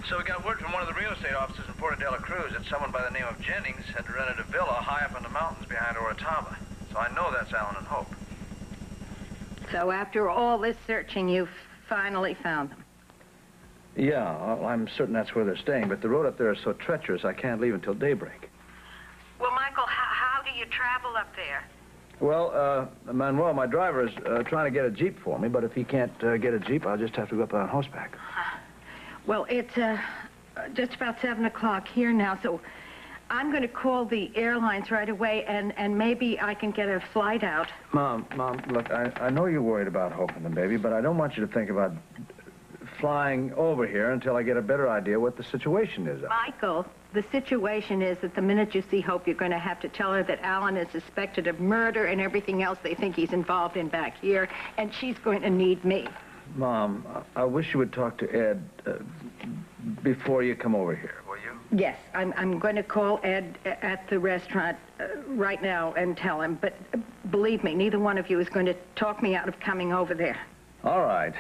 So we got word from one of the real estate offices in Puerto de la Cruz that someone by the name of Jennings had rented a villa high up in the mountains behind Oratava. So I know that's Alan and Hope. So after all this searching, you finally found them? Yeah, well, I'm certain that's where they're staying, but the road up there is so treacherous I can't leave until daybreak. Well, Michael, how do you travel up there? Well, Manuel, my driver is trying to get a Jeep for me, but if he can't get a Jeep, I'll just have to go up on horseback. Well, it's just about 7 o'clock here now, so I'm going to call the airlines right away, and maybe I can get a flight out. Mom, look, I know you're worried about Hope and the baby, but I don't want you to think about flying over here until I get a better idea what the situation is. Michael, the situation is that the minute you see Hope, you're going to have to tell her that Alan is suspected of murder and everything else they think he's involved in back here, and she's going to need me. Mom, I wish you would talk to Ed before you come over here, will you? Yes, I'm going to call Ed at the restaurant right now and tell him, but believe me, neither one of you is going to talk me out of coming over there. All right.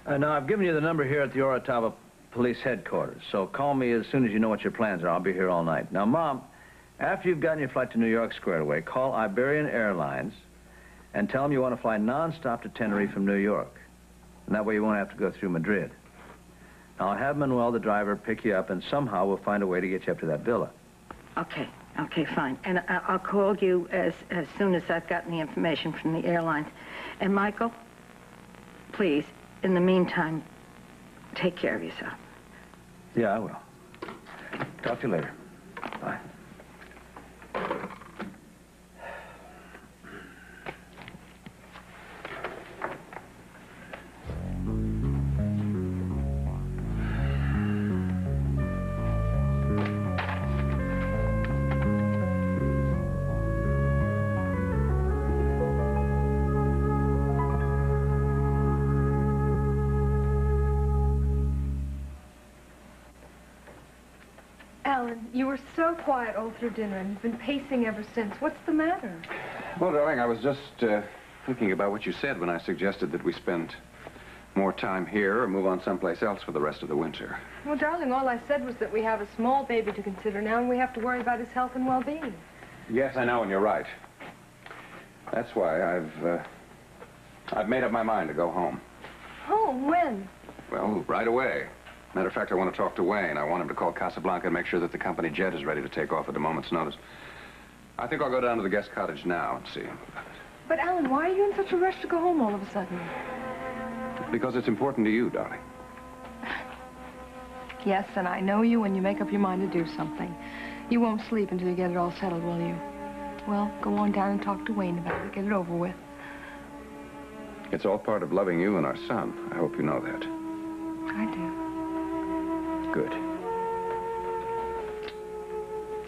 Now, I've given you the number here at the Oratava Police Headquarters, so call me as soon as you know what your plans are. I'll be here all night. Now, Mom, after you've gotten your flight to New York squared away, call Iberian Airlines and tell them you want to fly nonstop to Tenerife from New York. And that way you won't have to go through Madrid. Now, I'll have Manuel, the driver, pick you up, and somehow we'll find a way to get you up to that villa. Okay, fine. And I'll call you as soon as I've gotten the information from the airlines. And, Michael, please, in the meantime, take care of yourself. Yeah, I will. Talk to you later. Bye. Alan, you were so quiet all through dinner, and you've been pacing ever since. What's the matter? Well, darling, I was just thinking about what you said when I suggested that we spend more time here or move on someplace else for the rest of the winter. Well, darling, all I said was that we have a small baby to consider now, and we have to worry about his health and well-being. Yes, I know, and you're right. That's why I've made up my mind to go home. Home? When? Well, right away. Matter of fact, I want to talk to Wayne. I want him to call Casablanca and make sure that the company jet is ready to take off at a moment's notice. I think I'll go down to the guest cottage now and see him about it. But, Alan, why are you in such a rush to go home all of a sudden? Because it's important to you, darling. Yes, and I know you when you make up your mind to do something. You won't sleep until you get it all settled, will you? Well, go on down and talk to Wayne about it. Get it over with. It's all part of loving you and our son. I hope you know that. I do. Good.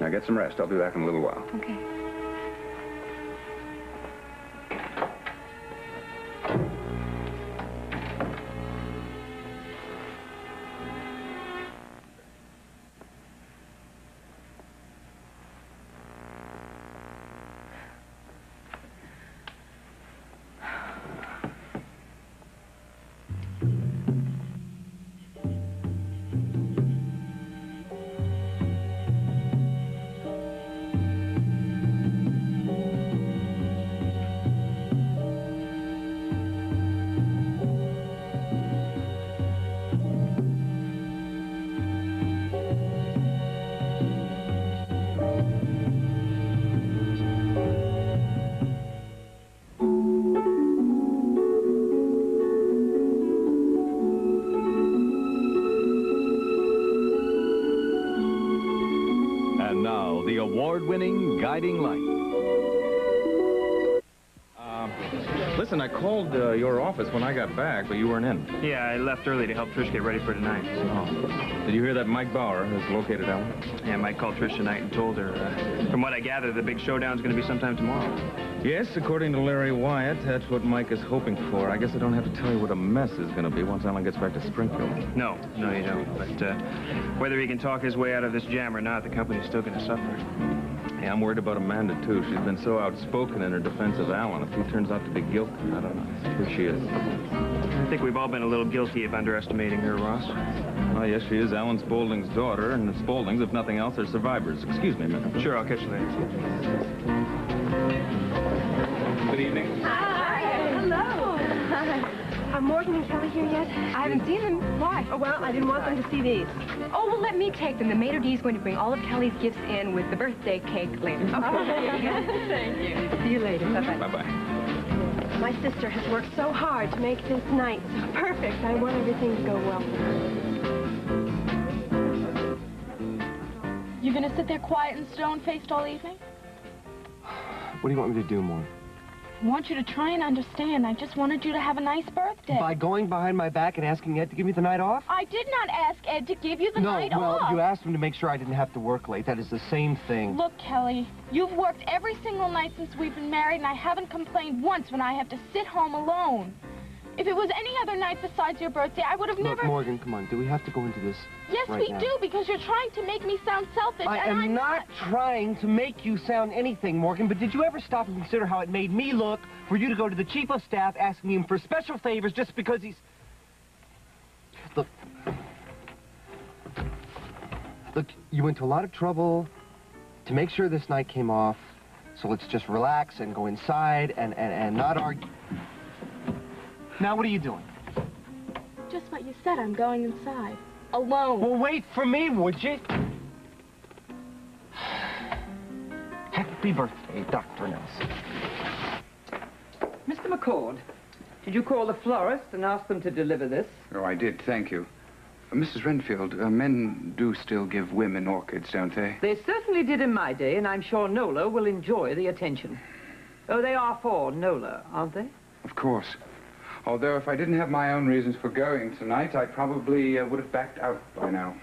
Now get some rest. I'll be back in a little while. Okay. Award-winning Guiding Light. Listen, I called your office when I got back, but you weren't in. Yeah, I left early to help Trish get ready for tonight. Oh. Did you hear that Mike Bauer has located Ellen? Yeah, Mike called Trish tonight and told her. From what I gather, the big showdown's going to be sometime tomorrow. Yes, according to Larry Wyatt, that's what Mike is hoping for. I guess I don't have to tell you what a mess is going to be once Ellen gets back to Springfield. No, you don't. But whether he can talk his way out of this jam or not, the company's still going to suffer. Yeah, I'm worried about Amanda, too. She's been so outspoken in her defense of Alan. If he turns out to be guilty, I don't know. Here she is. I think we've all been a little guilty of underestimating her, Ross. Oh, yes, she is Alan Spaulding's daughter, and the Spauldings, if nothing else, are survivors. Excuse me a minute. Sure, I'll catch you later. Good evening. Hi. Hello. Hi. Are Morgan and Kelly here yet? I haven't seen them. Why? Oh, well, I didn't want them to see these. Oh, well, let me take them. The maitre d' is going to bring all of Kelly's gifts in with the birthday cake later. Okay. Thank you. See you later. Bye-bye. Bye-bye. My sister has worked so hard to make this night so perfect. I want everything to go well for her. You gonna sit there quiet and stone-faced all evening? What do you want me to do, Mom? I want you to try and understand. I just wanted you to have a nice birthday. By going behind my back and asking Ed to give me the night off? I did not ask Ed to give you the night No, well, off. you asked him to make sure I didn't have to work late. That is the same thing. Look, Kelly, you've worked every single night since we've been married, and I haven't complained once when I have to sit home alone. If it was any other night besides your birthday, I would have never... Look, Morgan, come on. Do we have to go into this Yes, right we now? do, because you're trying to make me sound selfish, I and am I'm not trying to make you sound anything, Morgan, but did you ever stop and consider how it made me look for you to go to the chief of staff asking him for special favors just because he's... Look, you went to a lot of trouble to make sure this night came off, so let's just relax and go inside and not argue. Now, what are you doing? Just what you said, I'm going inside. Alone. Well, wait for me, would you? Happy birthday, Dr. Nelson. Mr. McCord, did you call the florist and ask them to deliver this? Oh, I did, thank you. Mrs. Renfield, men do still give women orchids, don't they? They certainly did in my day, and I'm sure Nola will enjoy the attention. Oh, they are for Nola, aren't they? Of course. Although if I didn't have my own reasons for going tonight, I probably would have backed out by now.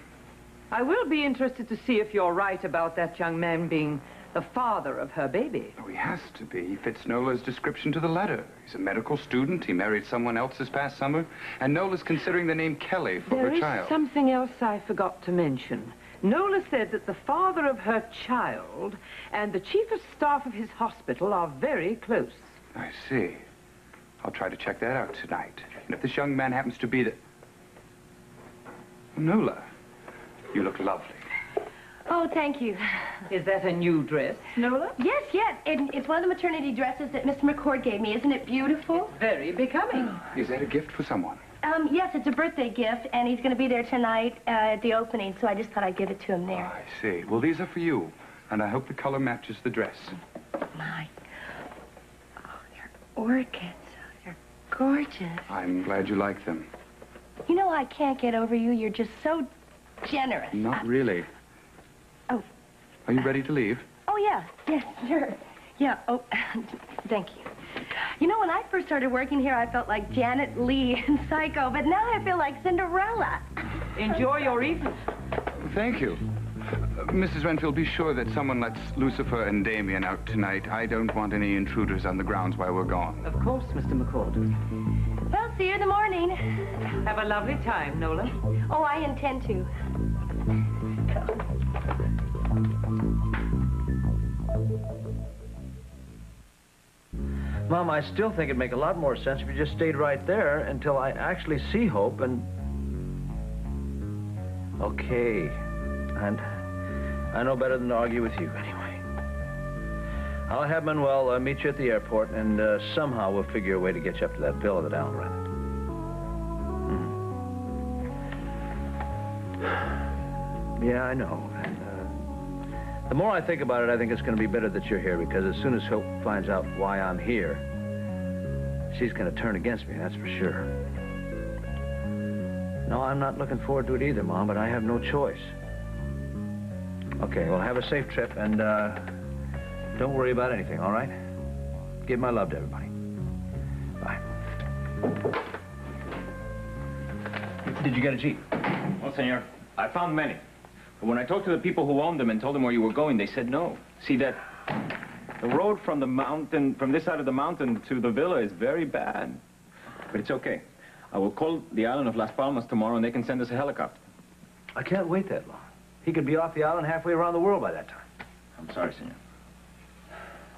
I will be interested to see if you're right about that young man being the father of her baby. Oh, he has to be. He fits Nola's description to the letter. He's a medical student. He married someone else this past summer. And Nola's considering the name Kelly for her child. There is something else I forgot to mention. Nola said that the father of her child and the chief of staff of his hospital are very close. I see. I'll try to check that out tonight. And if this young man happens to be the... Nola, you look lovely. Oh, thank you. Is that a new dress, Nola? Yes, yes. It's one of the maternity dresses that Mr. McCord gave me. Isn't it beautiful? It's very becoming. Is that a gift for someone? Yes, it's a birthday gift, and he's going to be there tonight at the opening, so I just thought I'd give it to him there. Oh, I see. Well, these are for you, and I hope the color matches the dress. My. Oh, they're orchids. They're gorgeous. I'm glad you like them. You know, I can't get over you. You're just so generous. Not really. Oh. Are you ready to leave? Oh, yeah. Yes, sure. Yeah, oh, thank you. You know, when I first started working here, I felt like Janet Leigh in Psycho, but now I feel like Cinderella. Enjoy your evening. Thank you. Mrs. Renfield, be sure that someone lets Lucifer and Damien out tonight. I don't want any intruders on the grounds while we're gone. Of course, Mr. McCord. Well, see you in the morning. Have a lovely time, Nola. Oh, I intend to. Mom, I still think it'd make a lot more sense if you just stayed right there until I actually see Hope and... Okay. And I know better than to argue with you anyway. I'll have Manuel meet you at the airport, and somehow we'll figure a way to get you up to that villa that Alan rented. Yeah, I know. And, the more I think about it, I think it's going to be better that you're here, because as soon as Hope finds out why I'm here, she's going to turn against me, that's for sure. No, I'm not looking forward to it either, Mom, but I have no choice. Okay, well, have a safe trip, and don't worry about anything, all right? Give my love to everybody. Bye. Did you get a Jeep? Well, senor, I found many. But when I talked to the people who owned them and told them where you were going, they said no. See, the road from the mountain, from this side of the mountain to the villa is very bad. But it's okay. I will call the island of Las Palmas tomorrow, and they can send us a helicopter. I can't wait that long. He could be off the island halfway around the world by that time. I'm sorry, senor.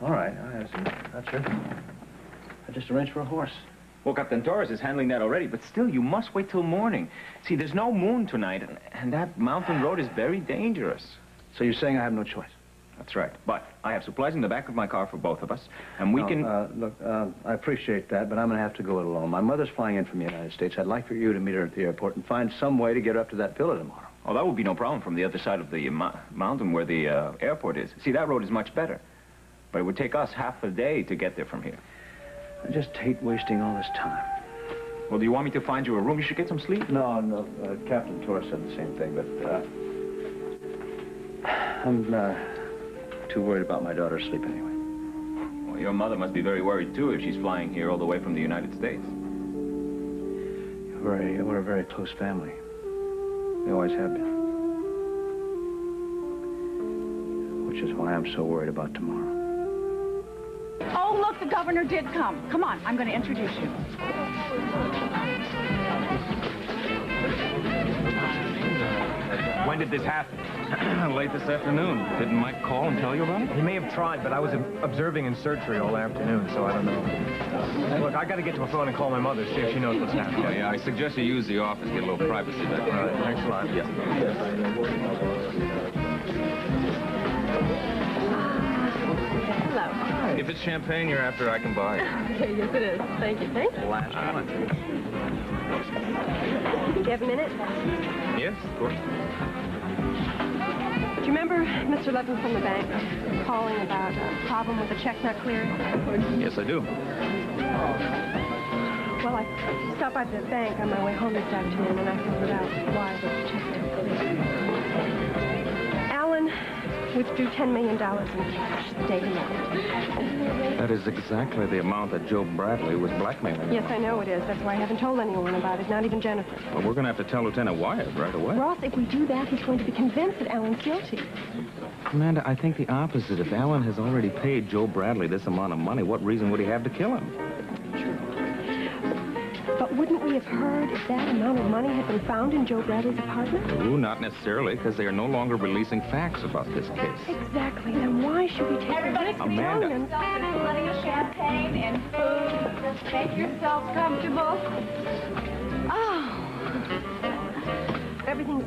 All right, that's it. I just arranged for a horse. Well, Captain Torres is handling that already, but still, you must wait till morning. See, there's no moon tonight, and that mountain road is very dangerous. So you're saying I have no choice? That's right. But I have supplies in the back of my car for both of us, and we can... Look, I appreciate that, but I'm going to have to go it alone. My mother's flying in from the United States. I'd like for you to meet her at the airport and find some way to get her up to that villa tomorrow. Oh, that would be no problem from the other side of the mountain where the airport is. See, that road is much better. But it would take us half a day to get there from here. I just hate wasting all this time. Well, do you want me to find you a room? You should get some sleep. No, Captain Torres said the same thing, but I'm too worried about my daughter's sleep anyway. Well, your mother must be very worried, too, if she's flying here all the way from the United States. We're a very close family. We always have been. Which is why I'm so worried about tomorrow. Oh, look, the governor did come. Come on, I'm going to introduce you. When did this happen? Late this afternoon. Didn't Mike call and tell you about it? He may have tried, but I was observing in surgery all afternoon, so I don't know. Look, I got to get to a phone and call my mother, see if she knows what's happening. Yeah, I suggest you use the office, get a little privacy back. All right, thanks a lot. Yeah. Hello. If it's champagne you're after, I can buy it. Okay, yes it is. Thank you. Thank you. Last one. Do you have a minute? Yes, of course. Do you remember Mr. Levin from the bank calling about a problem with the check not clearing? Yes, I do. Well, I stopped by the bank on my way home this afternoon, and I figured out why the check didn't clear. Alan withdrew $10 million in cash the day he left. That is exactly the amount that Joe Bradley was blackmailing. Yes, I know it is. That's why I haven't told anyone about it, not even Jennifer. Well, we're going to have to tell Lieutenant Wyatt right away. Ross, if we do that, he's going to be convinced that Alan's guilty. Amanda, I think the opposite. If Alan has already paid Joe Bradley this amount of money, what reason would he have to kill him? But wouldn't we have heard if that amount of money had been found in Joe Bradley's apartment? Ooh, not necessarily, because they are no longer releasing facts about this case. Exactly. Then why should we take the risk of Amanda. telling them? Plenty of champagne and food. Just make yourselves comfortable. Oh. Everything's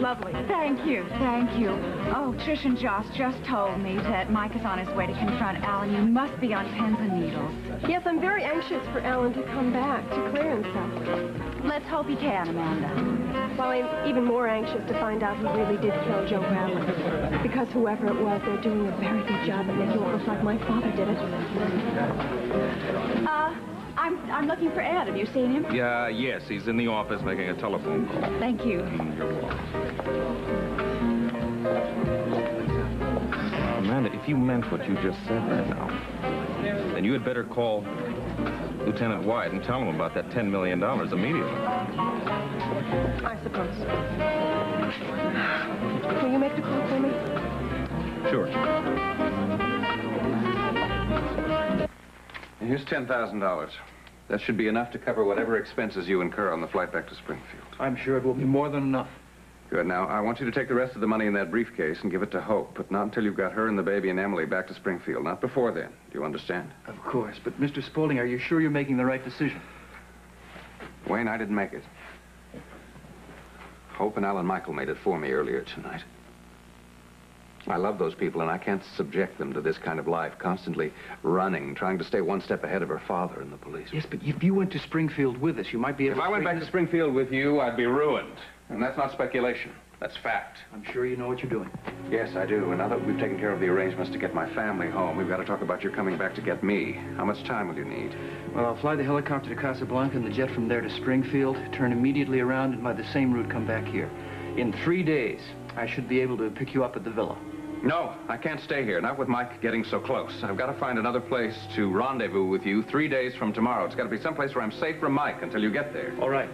lovely. Thank you, thank you. Oh, Trish and Joss just told me that Mike is on his way to confront Alan. You must be on pins and needles. Yes, I'm very anxious for Alan to come back to clear himself. Let's hope he can, Amanda. Well, I'm even more anxious to find out who really did kill Joe Bradley. Because whoever it was, they're doing a very good job of making it look like my father did it. I'm looking for Ed. Have you seen him? Yeah, yes, he's in the office making a telephone call. Thank you. You're welcome. Amanda, if you meant what you just said right now, then you had better call Lieutenant Wyatt and tell him about that $10 million immediately. I suppose. Will you make the call for me? Sure. Here's $10,000. That should be enough to cover whatever expenses you incur on the flight back to Springfield. I'm sure it will be more than enough. Good. Now, I want you to take the rest of the money in that briefcase and give it to Hope, but not until you've got her and the baby and Emily back to Springfield. Not before then. Do you understand? Of course. But, Mr. Spaulding, are you sure you're making the right decision? Wayne, I didn't make it. Hope and Alan Michael made it for me earlier tonight. I love those people, and I can't subject them to this kind of life, constantly running, trying to stay one step ahead of her father and the police. Yes, but if you went to Springfield with us, you might be able to... If I went back to Springfield with you, I'd be ruined. And that's not speculation. That's fact. I'm sure you know what you're doing. Yes, I do. And now that we've taken care of the arrangements to get my family home, we've got to talk about your coming back to get me. How much time will you need? Well, I'll fly the helicopter to Casablanca and the jet from there to Springfield, turn immediately around, and by the same route come back here. In 3 days, I should be able to pick you up at the villa. No, I can't stay here. Not with Mike getting so close. I've got to find another place to rendezvous with you 3 days from tomorrow. It's got to be someplace where I'm safe from Mike until you get there. All right.